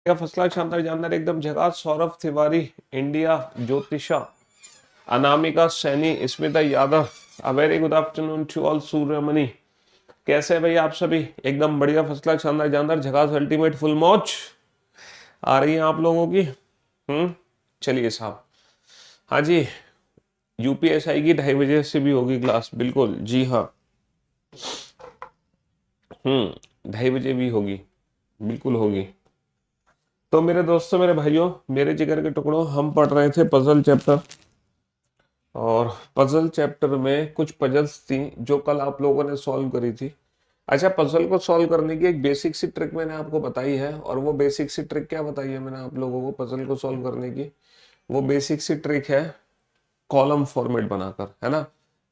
क्या first class शानदार जानदार एकदम झकास। Saurabh Tiwari, India, Jyotisha, Anamika Saini, Smita Yadav, a very good afternoon to all. Suryamani, कैसे हैं भाई आप सभी? एकदम बढ़िया, फर्स्ट क्लास शानदार जानदार झकास अल्टीमेट फुल मौज आ रही है आप लोगों की। चलिए साहब। हाँ जी, यूपीएसआई की 2:30 से भी होगी क्लास, बिल्कुल जी हाँ। 2:30 भी होगी, बिल्कुल होगी। तो मेरे दोस्तों, मेरे भाइयों, मेरे जिगर के टुकड़ों, हम पढ़ रहे थे पजल चैप्टर। और पजल चैप्टर में कुछ पजल्स थी जो कल आप लोगों ने सॉल्व करी थी। अच्छा, पजल को सॉल्व करने की एक बेसिक सी ट्रिक मैंने आपको बताई है। और वो बेसिक सी ट्रिक क्या बताई है मैंने आप लोगों को पजल को सॉल्व करने की? वो बेसिक सी ट्रिक है कॉलम फॉर्मेट बनाकर, है ना।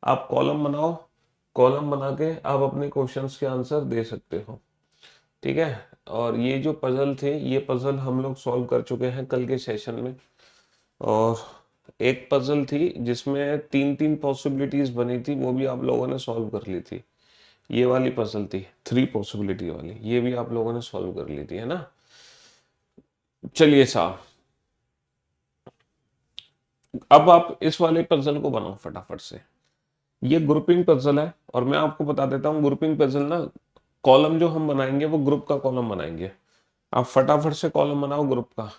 आप कॉलम बनाओ, कॉलम बना के आप अपने क्वेश्चंस के आंसर दे सकते हो, ठीक है। और ये जो पजल थे, ये पजल हम लोग सॉल्व कर चुके हैं कल के सेशन में। और एक पजल थी जिसमें तीन तीन पॉसिबिलिटीज बनी थी, वो भी आप लोगों ने सॉल्व कर ली थी। ये वाली पजल थी 3 पॉसिबिलिटी वाली, ये भी आप लोगों ने सॉल्व कर ली थी, है ना। चलिए साहब, अब आप इस वाले पजल को बनाओ फटाफट से। ये ग्रुपिंग पजल है, और मैं आपको बता देता हूँ ग्रुपिंग पजल ना, कॉलम जो हम बनाएंगे वो ग्रुप का कॉलम बनाएंगे। आप फटाफट से कॉलम बनाओ ग्रुप का।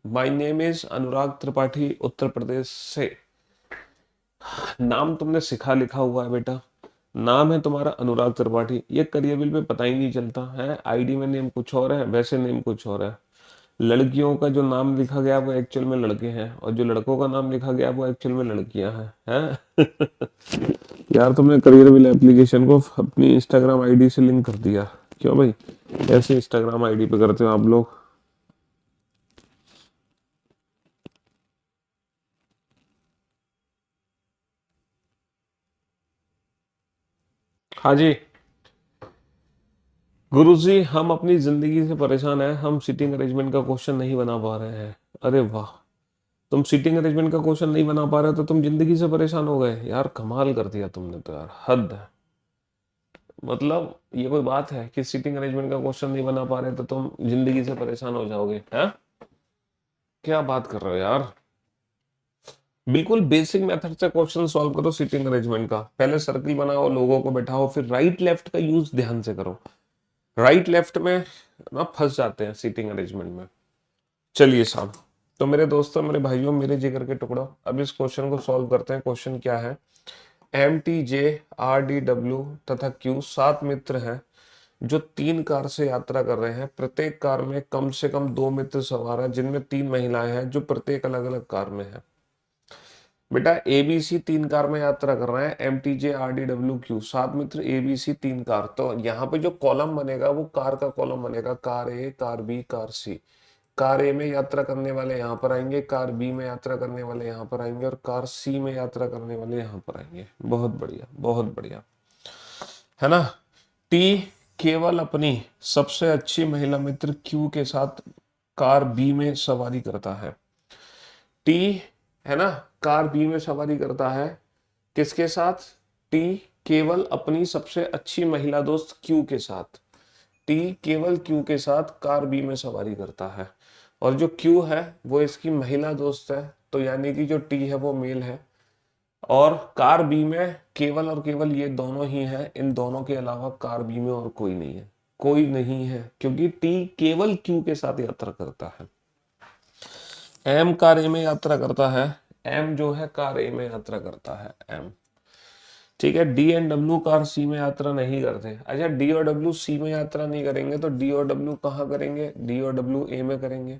My name is Anurag Tripathi, Uttar Pradesh से। नाम तुमने सिखा लिखा हुआ है बेटा, नाम है तुम्हारा अनुराग त्रिपाठी। ये करियर बिल पे पता ही नहीं चलता है, आईडी में नेम कुछ और है, वैसे नेम कुछ और है। लड़कियों का जो नाम लिखा गया वो एक्चुअल में लड़के हैं, और जो लड़कों का नाम लिखा गया वो एक्चुअल में लड़कियां हैं। यार, तुमने करियर बिल एप्लीकेशन को अपनी इंस्टाग्राम आईडी से लिंक कर दिया, क्यों भाई? ऐसे इंस्टाग्राम आईडी पे करते हो आप लोग? हाँ जी। गुरुजी, हम अपनी जिंदगी से परेशान हैं, हम सीटिंग अरेंजमेंट का क्वेश्चन नहीं बना पा रहे हैं। अरे वाह, तुम सीटिंग अरेंजमेंट का क्वेश्चन नहीं बना पा रहे हो तो तुम जिंदगी से परेशान हो गए? यार कमाल कर दिया तुमने तो, यार हद है। मतलब ये कोई बात है कि सीटिंग अरेंजमेंट का क्वेश्चन नहीं बना पा रहे तो तुम जिंदगी से परेशान हो जाओगे? हैं, क्या बात कर रहे हो यार। बिल्कुल बेसिक मेथड से क्वेश्चन सॉल्व करो सीटिंग अरेंजमेंट का। पहले सर्कल बनाओ, लोगों को बैठाओ, फिर राइट लेफ्ट का यूज ध्यान से करो। राइट लेफ्ट में ना फंस जाते हैं सीटिंग अरेंजमेंट में। चलिए साहब, तो मेरे दोस्तों, मेरे भाइयों, मेरे जिगर के टुकड़ों, अब इस क्वेश्चन को सॉल्व करते हैं। क्वेश्चन क्या है? M T J R D W तथा क्यू 7 मित्र हैं जो 3 कार से यात्रा कर रहे हैं। प्रत्येक कार में कम से कम 2 मित्र सवार हैं, जिनमें 3 महिलाएं हैं जो प्रत्येक अलग अलग कार में है। बेटा, एबीसी 3 कार में यात्रा कर रहे हैं, M T J R D W Q 7 मित्र, एबीसी 3 कार। तो यहाँ पे जो कॉलम बनेगा वो कार का कॉलम बनेगा, कार ए, कार बी, कार सी। कार ए में यात्रा करने वाले यहाँ पर आएंगे, कार बी में यात्रा करने वाले यहाँ पर आएंगे, और कार सी में यात्रा करने वाले यहाँ पर आएंगे। बहुत बढ़िया, बहुत बढ़िया, है ना। टी केवल अपनी सबसे अच्छी महिला मित्र क्यू के साथ कार बी में सवारी करता है। टी, है ना, कार बी में सवारी करता है, किसके साथ? टी केवल अपनी सबसे अच्छी महिला दोस्त क्यू के साथ। टी केवल क्यू के साथ कार बी में सवारी करता है, और जो क्यू है वो इसकी महिला दोस्त है, तो यानी कि जो टी है वो मेल है। और कार बी में केवल और केवल ये दोनों ही हैं, इन दोनों के अलावा कार बी में और कोई नहीं है। कोई नहीं है क्योंकि टी केवल क्यू के साथ यात्रा करता है। एम कार ए में यात्रा करता है, एम जो है कार ए में यात्रा करता है, एम। ठीक है, डी एंड डब्ल्यू कार सी में यात्रा नहीं करते। अच्छा, डी और डब्ल्यू सी में यात्रा नहीं करेंगे तो डी और डब्ल्यू कहाँ करेंगे? डी और डब्ल्यू ए में करेंगे।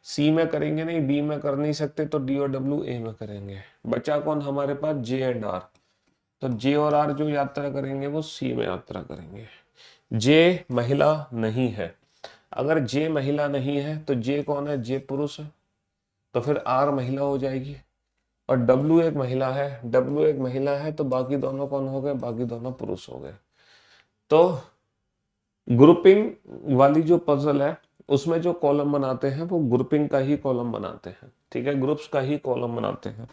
सी में करेंगे नहीं, बी में कर नहीं सकते, तो डी और डब्ल्यू ए में करेंगे। बचा कौन हमारे पास? जे एंड आर। तो जे और आर जो यात्रा करेंगे वो सी में यात्रा करेंगे। जे महिला नहीं है। अगर जे महिला नहीं है तो जे कौन है? जे पुरुष है, तो फिर आर महिला हो जाएगी। और डब्ल्यू एक महिला है, डब्ल्यू एक महिला है, तो बाकी दोनों कौन हो गए? बाकी दोनों पुरुष हो गए। तो ग्रुपिंग वाली जो पजल है उसमें जो कॉलम बनाते हैं वो ग्रुपिंग का ही कॉलम बनाते हैं, ठीक है, ग्रुप्स का ही कॉलम बनाते हैं।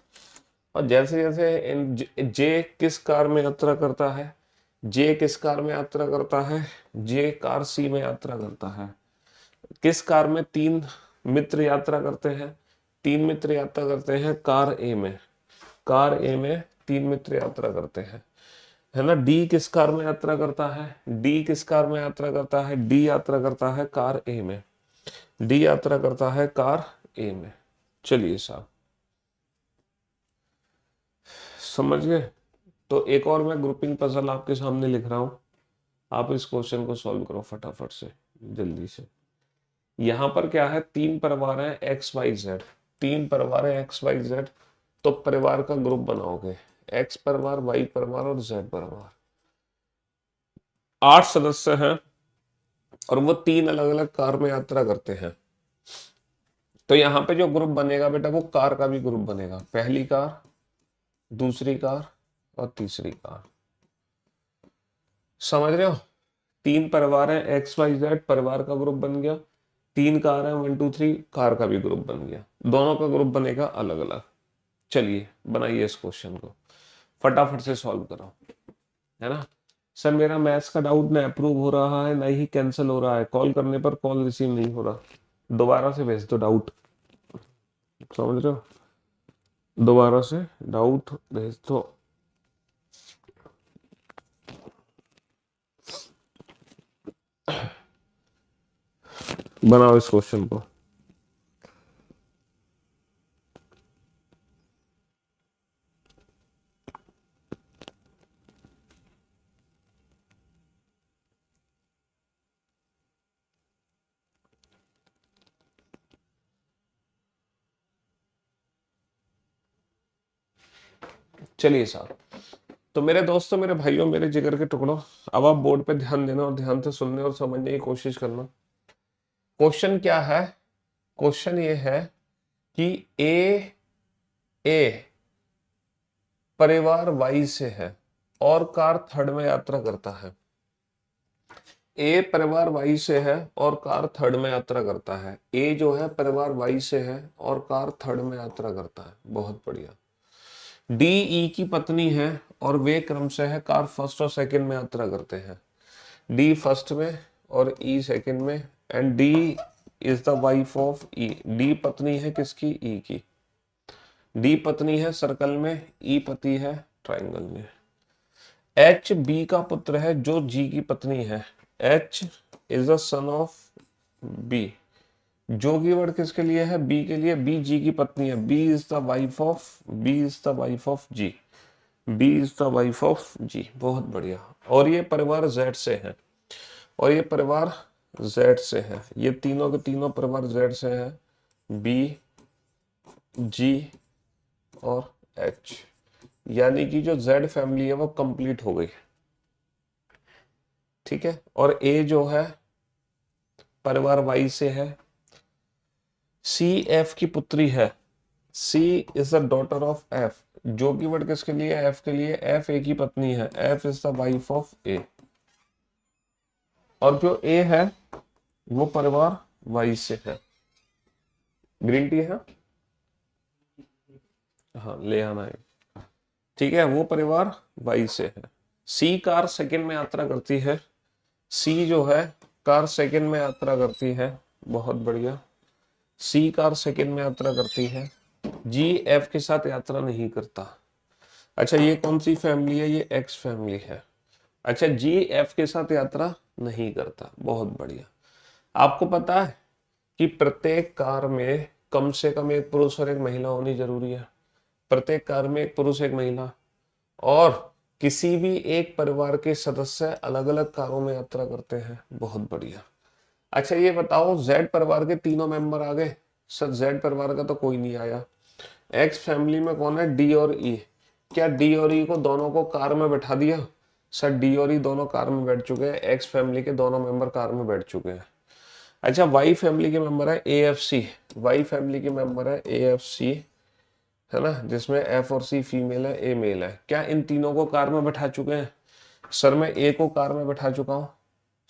और जैसे जैसे जे किस कार में यात्रा करता है, जे किस कार में यात्रा करता है? जे कार सी में यात्रा करता है। किस कार में 3 मित्र यात्रा करते हैं? 3 मित्र यात्रा करते हैं कार ए में। कार ए में 3 मित्र यात्रा करते हैं, है ना। डी किस कार में यात्रा करता है? डी किस कार में यात्रा करता है? डी यात्रा करता है कार ए में। डी यात्रा करता है कार ए में। चलिए साहब, समझ गए? तो एक और मैं ग्रुपिंग पजल आपके सामने लिख रहा हूं, आप इस क्वेश्चन को सॉल्व करो फटाफट से, जल्दी से। यहां पर क्या है? 3 परिवार है एक्स वाई जेड। 3 परिवार है एक्स वाई जेड, तो परिवार का ग्रुप बनाओगे, एक्स परिवार, वाई परिवार और जेड परिवार। 8 सदस्य हैं और वो 3 अलग अलग कार में यात्रा करते हैं। तो यहाँ पे जो ग्रुप बनेगा बेटा, वो कार का भी ग्रुप बनेगा। पहली कार, दूसरी कार और तीसरी कार। समझ रहे हो? 3 परिवार है एक्स वाई जेड, परिवार का ग्रुप बन गया। 3 कार है 1 2 3, कार का भी ग्रुप बन गया। दोनों का ग्रुप बनेगा अलग अलग। चलिए बनाइए इस क्वेश्चन को, फटाफट से सॉल्व करो, है ना। सर मेरा मैथ्स का डाउट ना अप्रूव हो रहा है, ना ही कैंसिल हो रहा है, कॉल करने पर कॉल रिसीव नहीं हो रहा। दोबारा से भेज दो डाउट, समझ रहे हो? दोबारा से डाउट भेज दो। बनाओ इस क्वेश्चन को। चलिए साहब, तो मेरे दोस्तों, मेरे भाइयों, मेरे जिगर के टुकड़ों, अब आप बोर्ड पे ध्यान देना और ध्यान से सुनने और समझने की कोशिश करना। क्वेश्चन क्या है? क्वेश्चन ये है कि ए परिवार वाई से है और कार थर्ड में यात्रा करता है। ए परिवार वाई से है और कार थर्ड में यात्रा करता है। ए जो है परिवार वाई से है और कार थर्ड में यात्रा करता है। बहुत बढ़िया। डी ई की पत्नी है और वे क्रम से है कार फर्स्ट और सेकंड में यात्रा करते हैं। डी फर्स्ट में और ई सेकंड में, and D is the wife of E. D पत्नी है किसकी? ई की। डी पत्नी है सर्कल में, ई पति है ट्राइंगल में। एच बी का पुत्र है जो जी की पत्नी है। H is the son of B. जो की वर्ड किसके लिए है? बी के लिए। बी जी की पत्नी है। B is the wife of, B is the wife of G. B is the wife of G. बहुत बढ़िया। और ये परिवार जेड से है, और ये परिवार जेड से है। ये तीनों के तीनों परिवार जेड से है, बी, जी और एच। यानी कि जो जेड फैमिली है वो कंप्लीट हो गई। ठीक है। और ए जो है परिवार वाई से है। सी एफ की पुत्री है। C is the daughter of F. जो की वर्ड किसके लिए? एफ के लिए। एफ ए की पत्नी है। F is the wife of A. और जो ए है वो परिवार वाई से है। ग्रीन टी है, हाँ ले आना है। ठीक है, वो परिवार वाई से है। सी कार सेकंड में यात्रा करती है। सी जो है कार सेकंड में यात्रा करती है। बहुत बढ़िया। सी कार सेकंड में यात्रा करती है। जी एफ के साथ यात्रा नहीं करता। अच्छा, ये कौन सी फैमिली है? ये एक्स फैमिली है। अच्छा, जी एफ के साथ यात्रा नहीं करता। बहुत बढ़िया। आपको पता है कि प्रत्येक कार में कम से कम एक पुरुष और एक महिला होनी जरूरी है। प्रत्येक कार में एक पुरुष एक महिला, और किसी भी एक परिवार के सदस्य अलग अलग कारों में यात्रा करते हैं। बहुत बढ़िया। अच्छा ये बताओ, जेड परिवार के तीनों मेंबर आ गए? सर जेड परिवार का तो कोई नहीं आया। एक्स फैमिली में कौन है? डी और ई। क्या डी और ई को दोनों को कार में बैठा दिया? सर डी और ई दोनों कार में बैठ चुके हैं। एक्स फैमिली के दोनों मेंबर कार में बैठ चुके हैं। अच्छा, वाई फैमिली के मेंबर है A F C. Y family के मेंबर है ए एफ सी, है ना, जिसमें एफ और सी फीमेल है, ए मेल है। क्या इन तीनों को कार में बैठा चुके हैं? सर मैं ए को कार में बैठा चुका हूँ।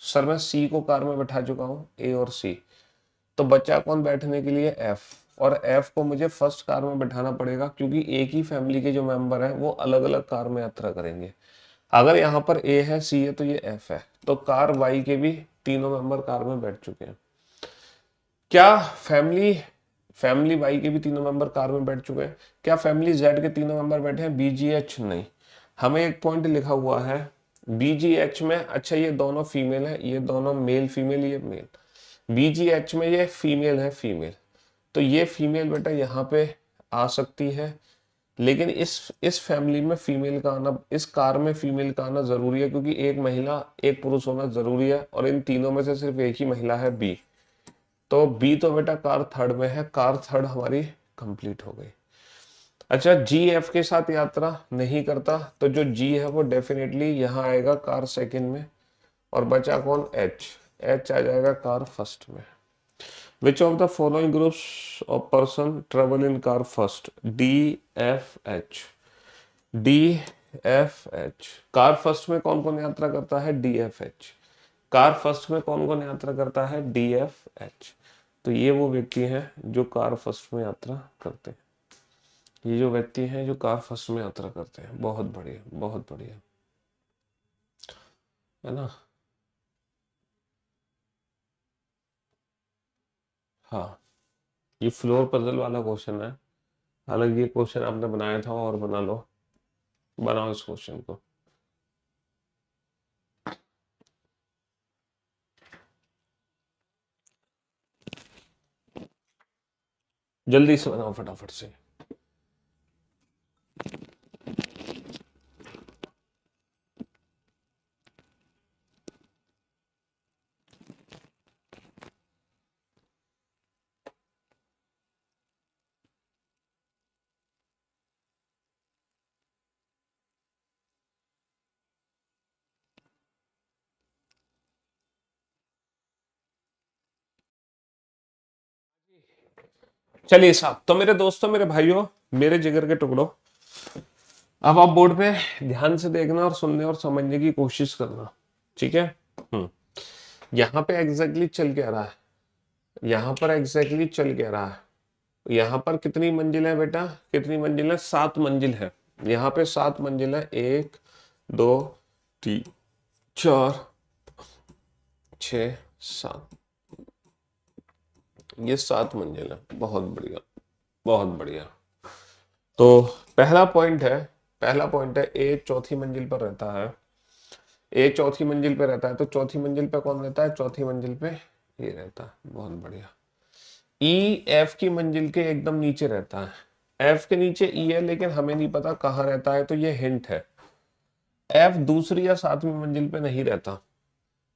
सर मैं सी को कार में बैठा चुका हूँ, ए और सी। तो बच्चा कौन बैठने के लिए? एफ। और एफ को मुझे फर्स्ट कार में बैठाना पड़ेगा, क्योंकि एक ही फैमिली के जो मेंबर हैं वो अलग अलग कार में यात्रा करेंगे। अगर यहाँ पर ए है, सी है, तो ये एफ है। तो कार वाई के भी तीनों मेंबर कार में बैठ चुके हैं। क्या फैमिली फैमिली वाई के भी तीनों मेंबर कार में बैठ चुके हैं? क्या फैमिली जेड के तीनों मेंबर बैठे हैं? बीजीएच नहीं। हमें एक पॉइंट लिखा हुआ है बीजीएच में, अच्छा ये दोनों फीमेल है, ये दोनों मेल फीमेल, ये मेल। बीजीएच में ये फीमेल है, फीमेल, तो ये फीमेल बेटा यहाँ पे आ सकती है। लेकिन इस फैमिली में फीमेल का आना, इस कार में फीमेल का आना जरूरी है, क्योंकि एक महिला एक पुरुष होना जरूरी है, और इन तीनों में से सिर्फ एक ही महिला है, बी। तो बी तो बेटा कार थर्ड में है, कार थर्ड हमारी कंप्लीट हो गई। अच्छा, जी एफ के साथ यात्रा नहीं करता, तो जो जी है वो डेफिनेटली यहाँ आएगा कार सेकंड में, और बचा कौन? एच। एच आ जाएगा कार फर्स्ट में। Which of the following groups of person travel in car first? D F H. D F H. Car first में कौन कौन यात्रा करता है? D F H. Car first में कौन कौन यात्रा करता है? D F H. तो ये वो व्यक्ति हैं जो कार फर्स्ट में यात्रा करते हैं। ये जो व्यक्ति हैं जो कार फर्स्ट में यात्रा करते हैं। बहुत बढ़िया, बहुत बढ़िया, है ना? हाँ, ये फ्लोर पजल वाला क्वेश्चन है। हालांकि ये क्वेश्चन आपने बनाया था, और बना लो, बनाओ इस क्वेश्चन को। जल्दी से बनाओ, फटाफट से। चलिए साहब, तो मेरे दोस्तों, मेरे भाइयों, मेरे जिगर के टुकड़ों, अब आप बोर्ड पे ध्यान से देखना और सुनने और समझने की कोशिश करना, ठीक है? हम्म। यहाँ पे एग्जैक्टली चल क्या रहा है? यहाँ पर एग्जैक्टली चल क्या रहा है? यहाँ पर कितनी मंजिल है बेटा? कितनी मंजिल है? 7 मंजिल है। यहाँ पे 7 मंजिल है। 1 2 3 4 6 7, ये 7 मंजिल है। बहुत बढ़िया, बहुत बढ़िया। तो पहला पॉइंट है, पहला पॉइंट है, ए चौथी मंजिल पर रहता है। ए चौथी मंजिल पे रहता है, तो चौथी मंजिल पे कौन रहता है? चौथी मंजिल पे ये रहता है। बहुत बढ़िया। ई एफ की मंजिल के एकदम नीचे रहता है। एफ के नीचे ई है, लेकिन हमें नहीं पता कहाँ रहता है, तो ये हिंट है। एफ दूसरी या सातवीं मंजिल पे नहीं रहता।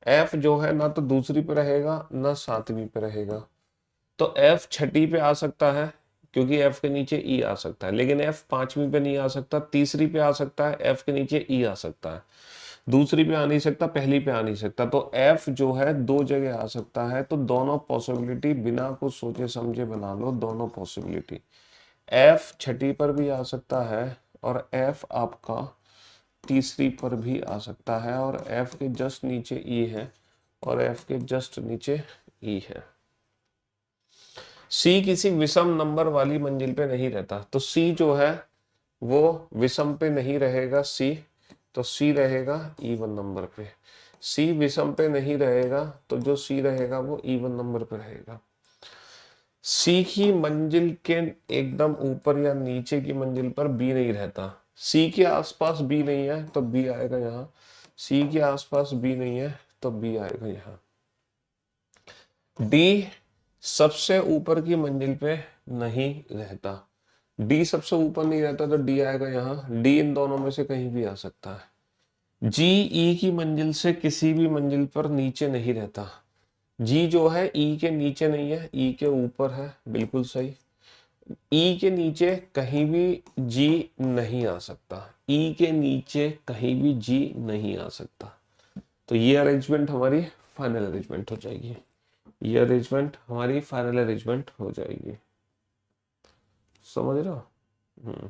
एफ जो है ना तो दूसरी पे रहेगा, ना सातवीं पे रहेगा। तो एफ छठी पे आ सकता है, क्योंकि एफ के नीचे ई आ सकता है, लेकिन एफ पांचवी पे नहीं आ सकता। तीसरी पे आ सकता है, एफ के नीचे ई आ सकता है। दूसरी पे आ नहीं सकता, पहली पे आ नहीं सकता। तो एफ जो है दो जगह आ सकता है, तो दोनों पॉसिबिलिटी बिना कुछ सोचे समझे बना लो, दोनों पॉसिबिलिटी। एफ छठी पर भी आ सकता है, और एफ आपका तीसरी पर भी आ सकता है, और एफ के जस्ट नीचे ई है, और एफ के जस्ट नीचे ई है। सी किसी विषम नंबर वाली मंजिल पे नहीं रहता, तो सी जो है वो विषम पे नहीं रहेगा। सी, तो सी रहेगा इवन नंबर पे। सी विषम पे नहीं रहेगा, तो जो सी रहेगा वो इवन नंबर पे रहेगा। सी की मंजिल के एकदम ऊपर या नीचे की मंजिल पर बी नहीं रहता। सी के आसपास बी नहीं है, तो बी आएगा यहाँ। सी के आसपास बी नहीं है, तो बी आएगा यहाँ। डी सबसे ऊपर की मंजिल पे नहीं रहता। डी सबसे ऊपर नहीं रहता, तो डी आएगा यहाँ। डी इन दोनों में से कहीं भी आ सकता है। जी ई की मंजिल से किसी भी मंजिल पर नीचे नहीं रहता। जी जो है ई के नीचे नहीं है, ई के ऊपर है, बिल्कुल सही। ई के नीचे कहीं भी जी नहीं आ सकता। ई के नीचे कहीं भी जी नहीं आ सकता। तो ये अरेंजमेंट हमारी फाइनल अरेंजमेंट हो जाएगी। ये अरेंजमेंट हमारी फाइनल अरेंजमेंट हो जाएगी। समझ रहे हो?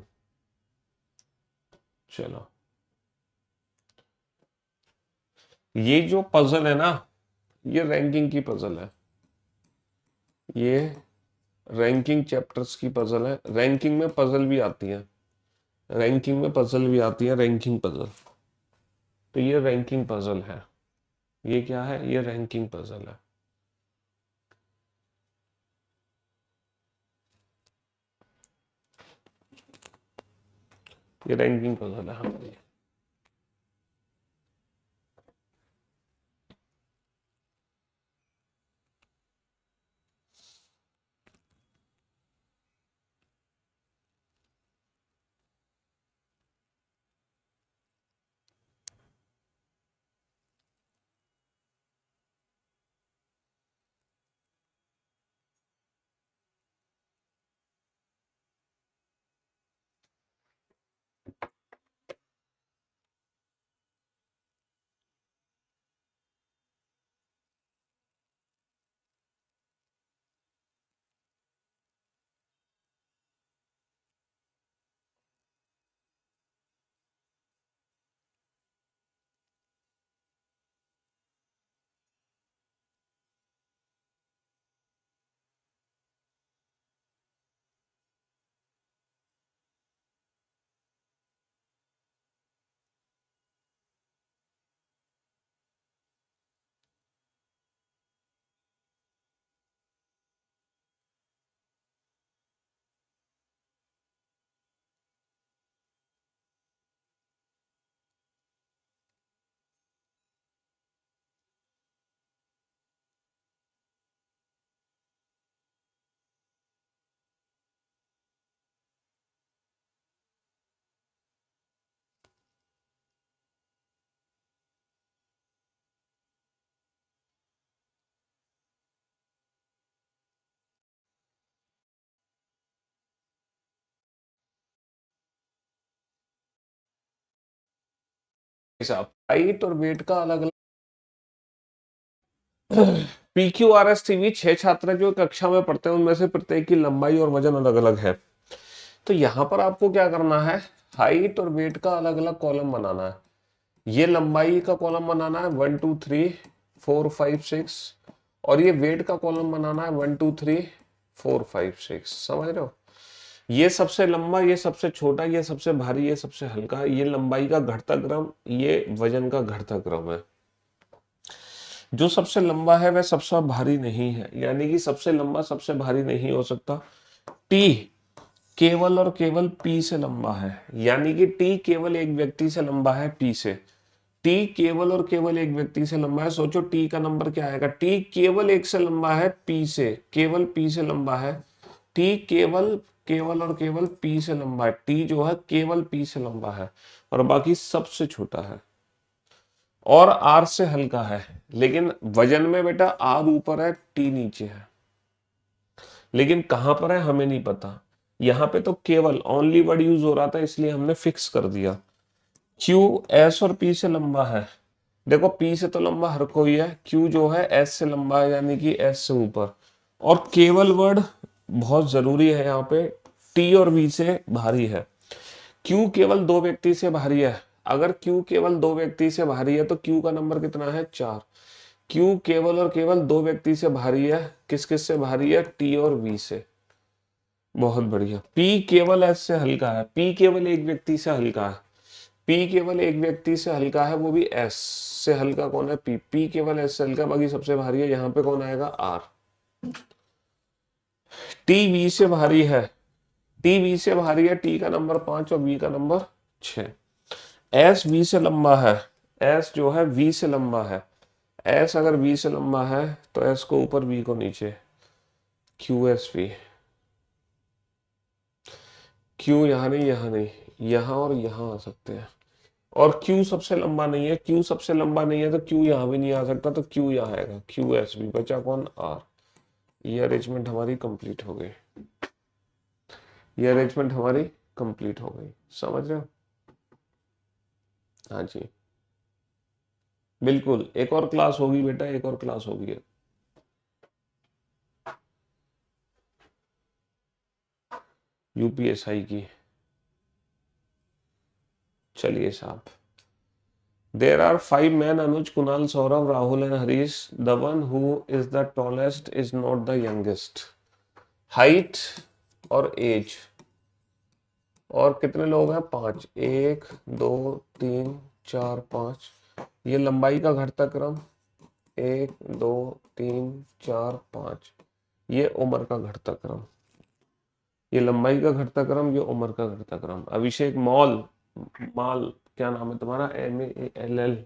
चलो, ये जो पजल है ना, ये रैंकिंग की पजल है। ये रैंकिंग चैप्टर्स की पजल है। रैंकिंग में पजल भी आती है, रैंकिंग में पजल भी आती है, रैंकिंग पजल। तो ये रैंकिंग पजल है। ये क्या है? ये रैंकिंग पजल है। ये रैंकिंग पजल है हमारी। साहब हाइट और वेट का अलग अलग PQRS TV 6 छात्र जो कक्षा में पढ़ते हैं उनमें से प्रत्येक की लंबाई और वजन अलग अलग है। तो यहाँ पर आपको क्या करना है, हाइट और वेट का अलग अलग कॉलम बनाना है। ये लंबाई का कॉलम बनाना है 1 2 3 4 5 6 और ये वेट का कॉलम बनाना है 1 2 3 4 5 6। समझ रहे हो? ये सबसे लंबा, ये सबसे छोटा, ये सबसे भारी, ये सबसे हल्का। ये लंबाई का घटता क्रम, ये वजन का घटता क्रम है। जो सबसे लंबा है वह सबसे भारी नहीं है, यानी कि सबसे लंबा सबसे भारी नहीं हो सकता। टी केवल और केवल पी से लंबा है, यानी कि टी केवल एक व्यक्ति से लंबा है पी से। टी केवल और केवल एक व्यक्ति से लंबा है। सोचो टी का नंबर क्या आएगा। टी केवल एक से लंबा है पी से, केवल पी से लंबा है। टी केवल केवल और केवल पी से लंबा है। टी जो है केवल पी से लंबा है और बाकी सबसे छोटा है और आर से हल्का है। लेकिन वजन में बेटा आर ऊपर है, टी नीचे है, लेकिन कहां पर है हमें नहीं पता। यहां पे तो केवल ओनली वर्ड यूज हो रहा था, इसलिए हमने फिक्स कर दिया। क्यू एस और पी से लंबा है। देखो पी से तो लंबा हर कोई है, क्यू जो है एस से लंबा है, यानी कि एस से ऊपर। और केवल वर्ड बहुत जरूरी है यहाँ पे, टी और वी से भारी है। क्यू केवल दो व्यक्ति से भारी है। अगर क्यू केवल दो व्यक्ति से भारी है तो क्यू का नंबर कितना है 4। क्यू केवल और केवल दो व्यक्ति से भारी है। किस किस से भारी है? टी और वी से। बहुत बढ़िया। पी केवल एस से हल्का है। पी केवल एक व्यक्ति से हल्का है। पी केवल एक व्यक्ति से हल्का है, वो भी एस से हल्का। कौन है? पी। पी केवल एस से हल्का, बाकी सबसे भारी है। यहाँ पे कौन आएगा? आर। टी वी से भारी है। टी वी से भारी है। टी का नंबर 5 और वी का नंबर 6। एस वी से लंबा है। एस जो है वी से लंबा है। एस अगर वी से लंबा है तो एस को ऊपर वी को नीचे। Q S V. क्यू यहाँ नहीं, यहाँ नहीं, यहाँ और यहाँ आ सकते हैं। और क्यू सबसे लंबा नहीं है। क्यू सबसे लंबा नहीं है तो क्यू यहाँ भी नहीं आ सकता, तो क्यू यहाँ आएगा। क्यू एस भी बचा कौन? आर। ये अरेंजमेंट हमारी कंप्लीट हो गई। ये अरेंजमेंट हमारी कंप्लीट हो गई। समझ रहे हो? हाँ जी बिल्कुल। एक और क्लास होगी बेटा, एक और क्लास होगी। यूपीएसआई की। चलिए साहब, there are 5 men: Anuj, Kunal, Saurav, Rahul and Harish. The one who is the tallest is not the youngest. Height और एज। और कितने लोग हैं? 5। 1 2 3 4 5। ये लंबाई का घटता क्रम 1 2 3 4 5। ये उम्र का घटता क्रम। ये लंबाई का घटता क्रम, ये उम्र का घटता क्रम। अभिषेक मॉल माल, क्या नाम है तुम्हारा? MALL।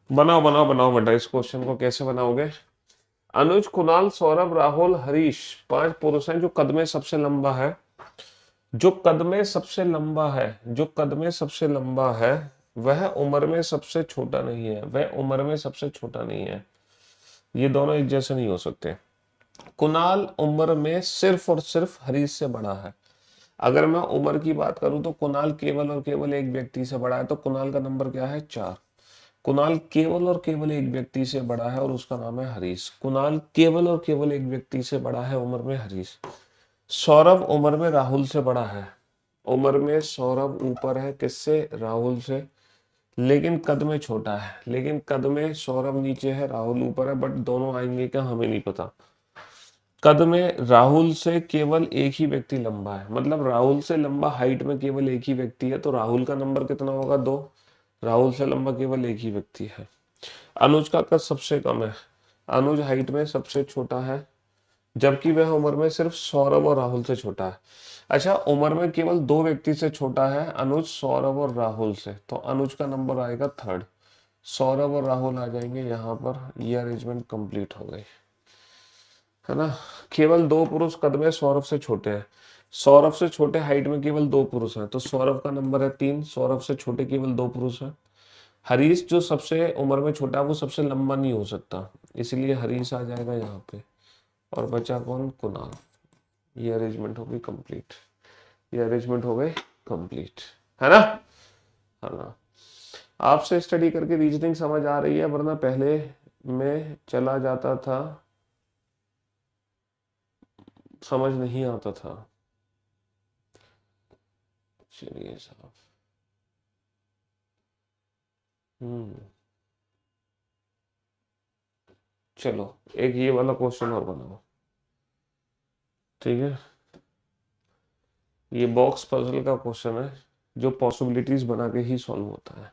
बनाओ बनाओ बनाओ बेटा, इस क्वेश्चन को कैसे बनाओगे? अनुज, कुणाल, सौरभ, राहुल, हरीश, 5 पुरुष हैं। जो कद में सबसे लंबा है, जो कद में सबसे लंबा है, जो कद में सबसे लंबा है, वह उम्र में सबसे छोटा नहीं है। वह उम्र में सबसे छोटा नहीं है। ये दोनों एक जैसे नहीं हो सकते। कुणाल उम्र में सिर्फ और सिर्फ हरीश से बड़ा है। अगर मैं उम्र की बात करूं तो कुणाल केवल और केवल एक व्यक्ति से बड़ा है, तो कुणाल का नंबर क्या है? 4। कुणाल केवल और केवल एक व्यक्ति से बड़ा है और उसका नाम है हरीश। कुणाल केवल और केवल एक व्यक्ति से बड़ा है उम्र में, हरीश। सौरभ उम्र में राहुल से बड़ा है। उम्र में सौरभ ऊपर है किससे? राहुल से। लेकिन कद में छोटा है। लेकिन कद में सौरभ नीचे है, राहुल ऊपर है, बट दोनों आएंगे क्या हमें नहीं पता। कद में राहुल से केवल एक ही व्यक्ति लंबा है, मतलब राहुल से लंबा हाइट में केवल एक ही व्यक्ति है, तो राहुल का नंबर कितना होगा? 2। राहुल से लंबा केवल एक ही व्यक्ति है। अनुज का कद सबसे कम है। अनुज हाइट में सबसे छोटा है, जबकि वह उम्र में सिर्फ सौरभ और राहुल से छोटा है। अच्छा, उम्र में केवल 2 व्यक्ति से छोटा है अनुज, सौरभ और राहुल से, तो अनुज का नंबर आएगा 3rd। सौरभ और राहुल आ जाएंगे यहाँ पर। ये अरेंजमेंट कंप्लीट हो गई, है ना? केवल 2 पुरुष कद में सौरभ से छोटे हैं। सौरभ से छोटे हाइट में केवल 2 पुरुष हैं, तो सौरभ का नंबर है 3। सौरभ से छोटे केवल 2 पुरुष हैं। हरीश जो सबसे उम्र में छोटा है वो सबसे लंबा नहीं हो सकता, इसलिए हरीश आ जाएगा यहाँ पे। और बचा कौन? कुणाल। ये अरेंजमेंट हो गई कंप्लीट। ये अरेंजमेंट हो गए कंप्लीट, है ना? है ना? आपसे स्टडी करके रीजनिंग समझ आ रही है, वरना पहले मैं चला जाता था, समझ नहीं आता था। चलिए साहब। हम्म। चलो, एक ये वाला क्वेश्चन और बनाओ, ठीक है? ये बॉक्स पजल का क्वेश्चन है, जो पॉसिबिलिटीज बना के ही सॉल्व होता है।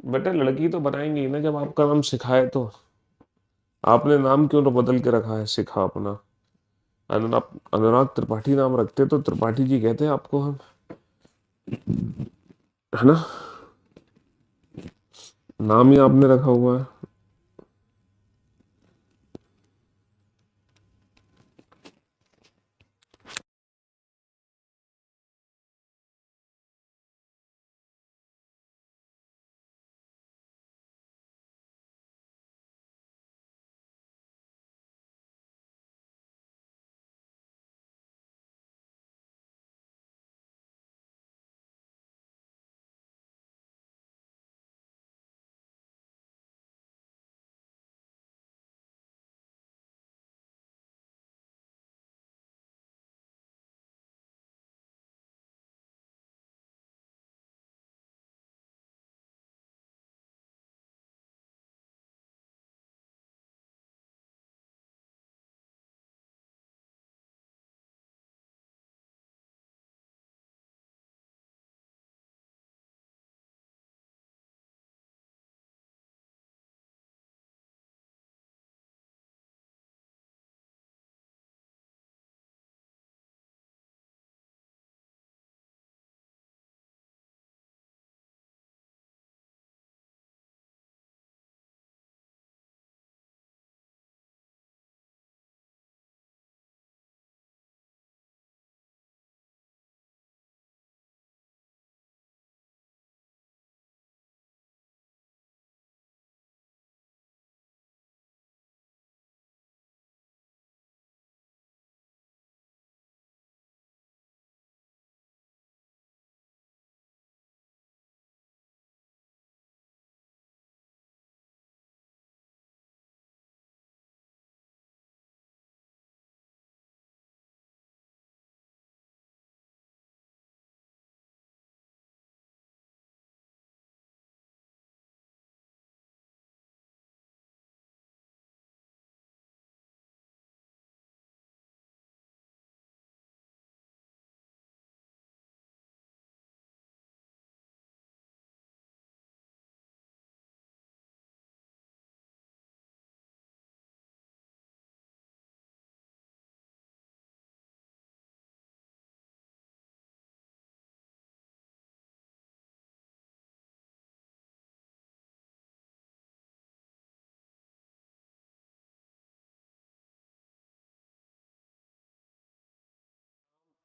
बेटा लड़की तो बनाएंगे ही ना, जब आपका नाम सिखाए तो। आपने नाम क्यों तो बदल के रखा है सिखा अपना? अनुराग, अनुराग त्रिपाठी नाम रखते तो त्रिपाठी जी कहते हैं आपको हम, है ना? नाम ही आपने रखा हुआ है।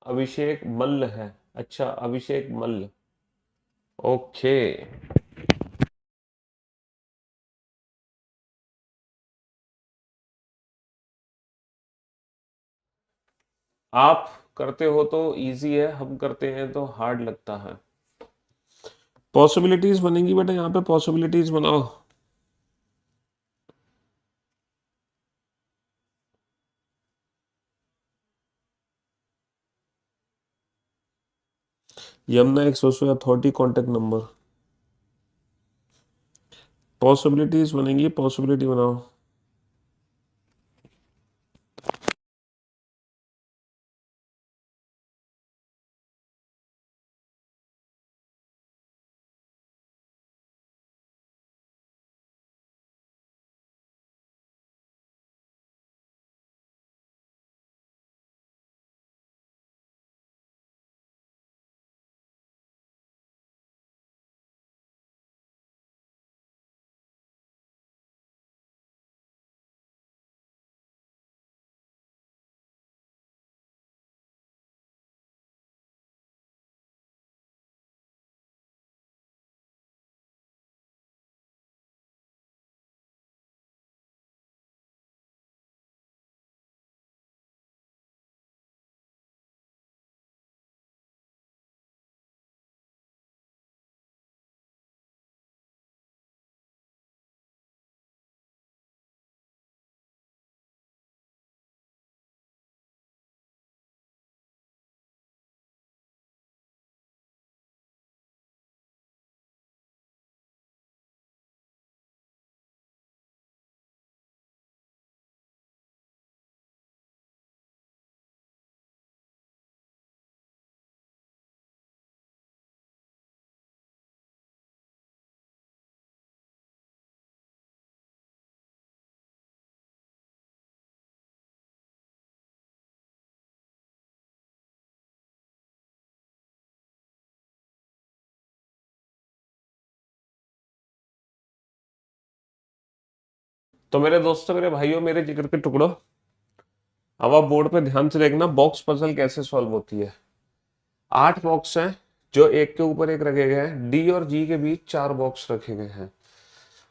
अभिषेक मल्ल है। अच्छा, अभिषेक मल्ल। ओके। आप करते हो तो इजी है, हम करते हैं तो हार्ड लगता है। पॉसिबिलिटीज बनेंगी बेटा, यहाँ पे पॉसिबिलिटीज बनाओ। Yamuna expressway authority contact number. Possibilities बनेंगी, पॉसिबिलिटी बनाओ। तो मेरे दोस्तों, मेरे भाइयों, मेरे जिगर के टुकड़ों, अब आप बोर्ड पे ध्यान से देखना बॉक्स पजल कैसे सॉल्व होती है। 8 बॉक्स हैं जो एक के ऊपर एक रखे गए हैं। डी और जी के बीच 4 बॉक्स रखे गए हैं।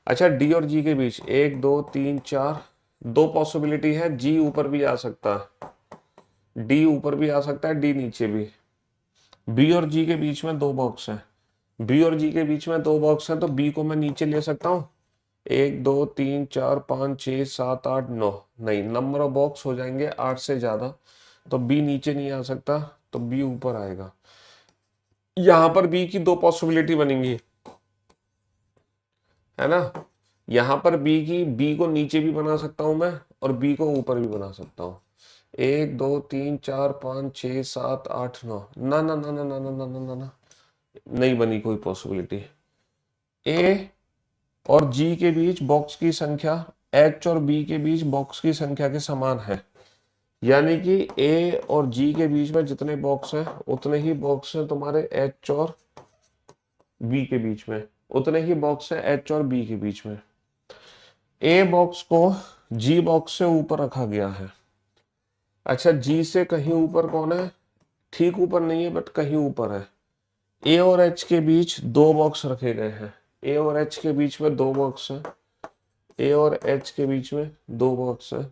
अच्छा, डी और जी के बीच 1 2 3 4, दो पॉसिबिलिटी है। जी ऊपर भी आ सकता है, डी ऊपर भी आ सकता है, डी नीचे भी। बी और जी के बीच में 2 बॉक्स हैं। बी और जी के बीच में 2 बॉक्स हैं, तो बी को मैं नीचे ले सकता हूँ। 1 2 3 4 5 6 7 8 9, नहीं, नंबर ऑफ बॉक्स हो जाएंगे 8 से ज्यादा, तो बी नीचे नहीं आ सकता, तो बी ऊपर आएगा। यहां पर बी की 2 पॉसिबिलिटी बनेंगी, है ना। यहां पर बी को नीचे भी बना सकता हूं मैं, और बी को ऊपर भी बना सकता हूँ। 1 2 3 4 5 6 7 8 9, ना ना ना ना ना ना ना ना ना ना, नहीं बनी कोई पॉसिबिलिटी। ए और जी के बीच बॉक्स की संख्या एच और बी के बीच बॉक्स की संख्या के समान है। यानी कि ए और जी के बीच में जितने बॉक्स हैं उतने ही बॉक्स हैं तुम्हारे एच और बी के बीच में, उतने ही बॉक्स हैं एच और बी के बीच में। ए बॉक्स को जी बॉक्स से ऊपर रखा गया है। अच्छा, जी से कहीं ऊपर कौन है? ठीक ऊपर नहीं है, बट कहीं ऊपर है। ए और एच के बीच 2 बॉक्स रखे गए हैं। ए और एच के बीच में 2 बॉक्स हैं। ए और एच के बीच में 2 बॉक्स है।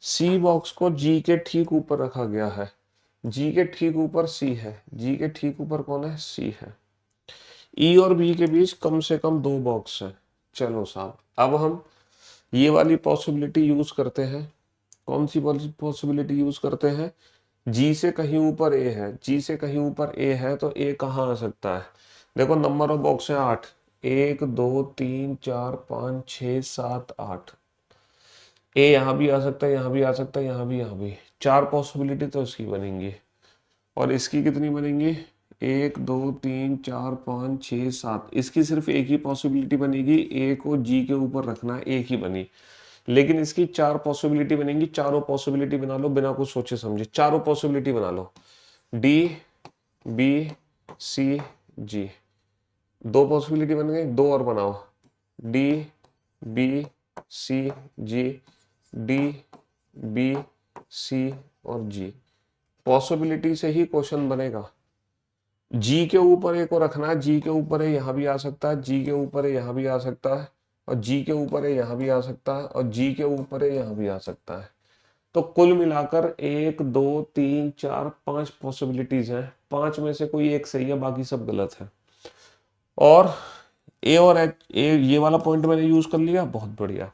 सी बॉक्स को जी के ठीक ऊपर रखा गया है। जी के ठीक ऊपर सी है। जी के ठीक ऊपर कौन है? सी है। ई और बी के बीच कम से कम 2 बॉक्स है। चलो साहब, अब हम ये वाली पॉसिबिलिटी यूज करते हैं। कौन सी पॉसिबिलिटी यूज करते हैं? जी से कहीं ऊपर ए है। जी से कहीं ऊपर ए है, तो ए कहाँ आ सकता है? देखो, नंबर ऑफ बॉक्स है 8। 1 2 3 4 5 6 7 8। ए यहाँ भी आ सकता है, यहाँ भी आ सकता है, यहाँ भी, यहाँ भी। 4 पॉसिबिलिटी तो इसकी बनेंगी। और इसकी कितनी बनेंगी? 1 2 3 4 5 6 7। इसकी सिर्फ एक ही पॉसिबिलिटी बनेगी, ए को जी के ऊपर रखना है, एक ही बनी। लेकिन इसकी 4 पॉसिबिलिटी बनेंगी। चारों पॉसिबिलिटी बना लो बिना कुछ सोचे समझे, चारों पॉसिबिलिटी बना लो। डी बी सी जी। 2 पॉसिबिलिटी बन गई, 2 और बनाओ। डी बी सी जी, डी बी सी और जी। पॉसिबिलिटी से ही क्वेश्चन बनेगा। जी के ऊपर एक को रखना है, जी के ऊपर है यहाँ भी आ सकता है, जी के ऊपर है यहाँ भी आ सकता है, और जी के ऊपर है यहाँ भी आ सकता है, और जी के ऊपर है यहाँ भी आ सकता है। तो कुल मिलाकर 1 2 3 4 5 पॉसिबिलिटीज हैं, 5 में से कोई एक सही है, बाकी सब गलत है। और ए और एच, ए ये वाला पॉइंट मैंने यूज कर लिया, बहुत बढ़िया।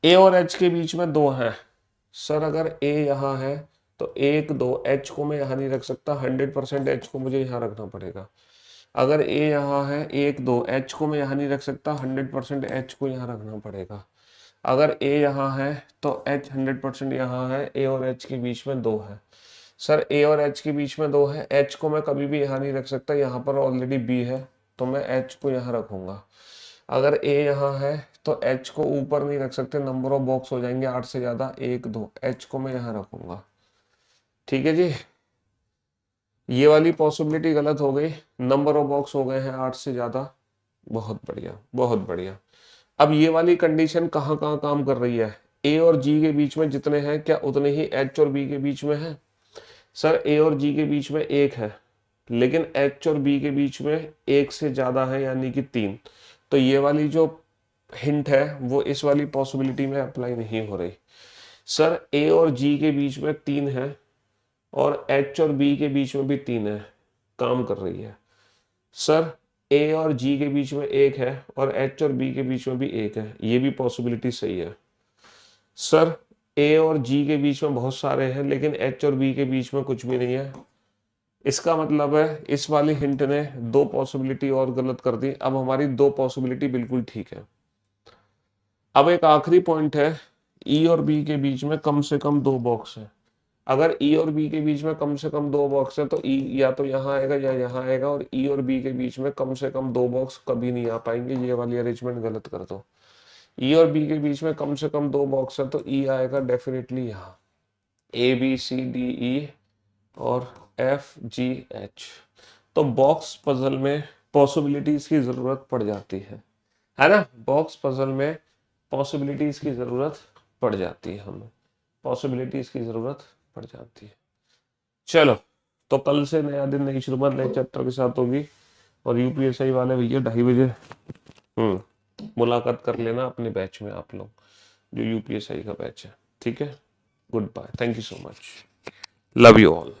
ए और एच के बीच में 2 हैं। सर अगर ए यहाँ है तो 1 2 एच को मैं यहाँ नहीं रख सकता, 100% एच को मुझे यहाँ रखना पड़ेगा। अगर ए यहाँ है 1 2 एच को मैं यहाँ नहीं रख सकता, 100% एच को यहाँ रखना पड़ेगा। अगर ए यहाँ है तो एच 100% यहाँ है, ए और एच के बीच में 2 है। सर ए और एच के बीच में 2 है, एच को मैं कभी भी यहाँ नहीं रख सकता, यहाँ पर ऑलरेडी बी है, तो मैं एच को यहाँ रखूंगा। अगर ए यहाँ है तो एच को ऊपर नहीं रख सकते, नंबर ऑफ बॉक्स हो जाएंगे 8 से ज्यादा, 1 2 एच को मैं यहाँ रखूंगा। ठीक है जी, ये वाली पॉसिबिलिटी गलत हो गई, नंबर ऑफ बॉक्स हो गए हैं 8 से ज्यादा। बहुत बढ़िया, बहुत बढ़िया। अब ये वाली कंडीशन कहाँ कहाँ काम कर रही है? ए और जी के बीच में जितने हैं क्या उतने ही एच और बी के बीच में है? सर ए और जी के बीच में 1 है, लेकिन एच और बी के बीच में 1 से ज्यादा है, यानी कि 3। तो ये वाली जो हिंट है वो इस वाली पॉसिबिलिटी में अप्लाई नहीं हो रही। सर ए और जी के बीच में 3 है और एच और बी के बीच में भी 3 है, काम कर रही है। सर ए और जी के बीच में 1 है और एच और बी के बीच में भी 1 है, ये भी पॉसिबिलिटी सही है। सर ए और जी के बीच में बहुत सारे हैं लेकिन एच और बी के बीच में कुछ भी नहीं है, इसका मतलब है इस वाली हिंट ने 2 पॉसिबिलिटी और गलत कर दी। अब हमारी 2 पॉसिबिलिटी बिल्कुल ठीक है। अब एक आखिरी पॉइंट है, ई और बी के बीच में कम से कम 2 बॉक्स है। अगर ई और बी के बीच में कम से कम 2 बॉक्स है तो ई या तो यहाँ आएगा या यहाँ आएगा, और ई और बी के बीच में कम से कम 2 बॉक्स कभी नहीं आ पाएंगे, ये वाली अरेंजमेंट गलत कर दो। ई और बी के बीच में कम से कम 2 बॉक्स है तो ई आएगा डेफिनेटली यहाँ, A B C D E और एफ जी एच। तो बॉक्स पजल में पॉसिबिलिटीज की जरूरत पड़ जाती है ना? बॉक्स पजल में पॉसिबिलिटीज की जरूरत पड़ जाती है, हमें पॉसिबिलिटीज की जरूरत पड़ जाती है। चलो, तो कल से नया दिन, नई शुरुआत नए चैप्टर के साथ होगी। और यूपीएससी वाले भैया 2:30 बजे मुलाकात कर लेना अपने बैच में, आप लोग जो यूपीएससी का बैच है। ठीक है, good bye, thank you so much, love you all.